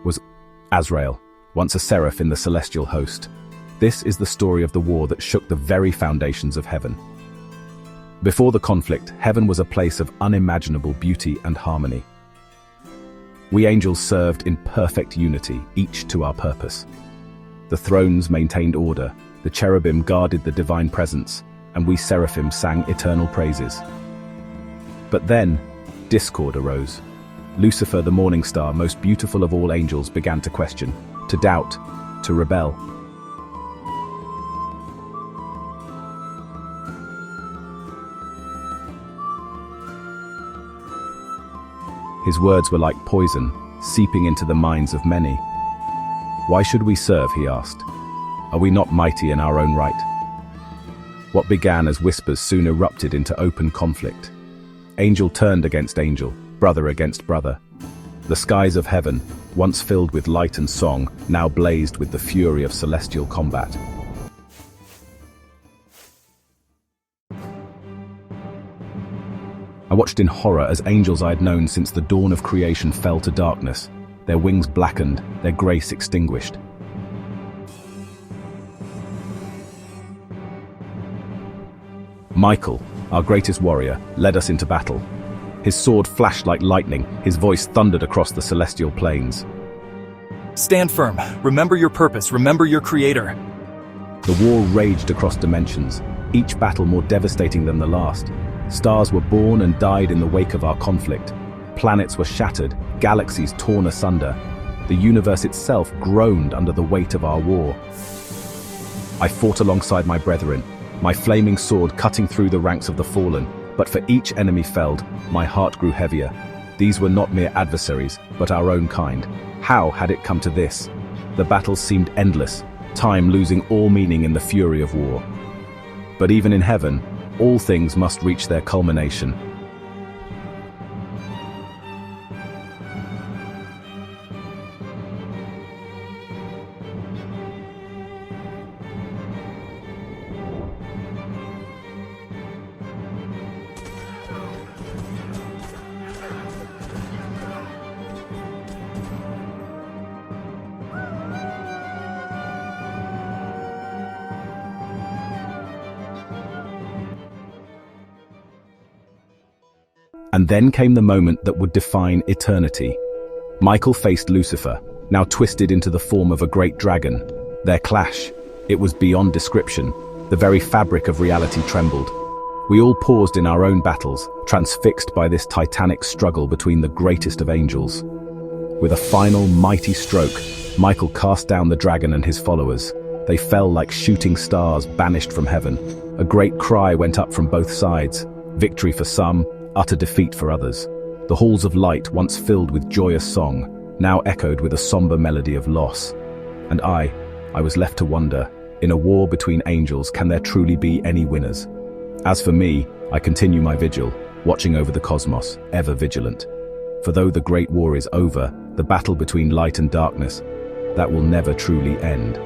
Was Azrael, once a seraph in the celestial host. This is the story of the war that shook the very foundations of heaven. Before the conflict, heaven was a place of unimaginable beauty and harmony. We angels served in perfect unity, each to our purpose. The thrones maintained order, the cherubim guarded the divine presence, and we seraphim sang eternal praises. But then, discord arose. Lucifer, the morning star, most beautiful of all angels, began to question, to doubt, to rebel. His words were like poison, seeping into the minds of many. "Why should we serve?" he asked. "Are we not mighty in our own right?" What began as whispers soon erupted into open conflict. Angel turned against angel, brother against brother. The skies of heaven, once filled with light and song, now blazed with the fury of celestial combat. I watched in horror as angels I had known since the dawn of creation fell to darkness, their wings blackened, their grace extinguished. Michael, our greatest warrior, led us into battle. His sword flashed like lightning, his voice thundered across the celestial plains. "Stand firm. Remember your purpose. Remember your creator." The war raged across dimensions, each battle more devastating than the last. Stars were born and died in the wake of our conflict. Planets were shattered, galaxies torn asunder. The universe itself groaned under the weight of our war. I fought alongside my brethren, my flaming sword cutting through the ranks of the fallen, but for each enemy felled, my heart grew heavier. These were not mere adversaries, but our own kind. How had it come to this? The battles seemed endless, time losing all meaning in the fury of war. But even in heaven, all things must reach their culmination. And then came the moment that would define eternity. Michael faced Lucifer, now twisted into the form of a great dragon. Their clash, it was beyond description. The very fabric of reality trembled. We all paused in our own battles, transfixed by this titanic struggle between the greatest of angels. With a final mighty stroke, Michael cast down the dragon and his followers. They fell like shooting stars banished from heaven. A great cry went up from both sides. Victory for some, utter defeat for others. The halls of light, once filled with joyous song, now echoed with a somber melody of loss. And I was left to wonder, in a war between angels, can there truly be any winners? As for me, I continue my vigil, watching over the cosmos, ever vigilant. For though the great war is over, the battle between light and darkness, that will never truly end.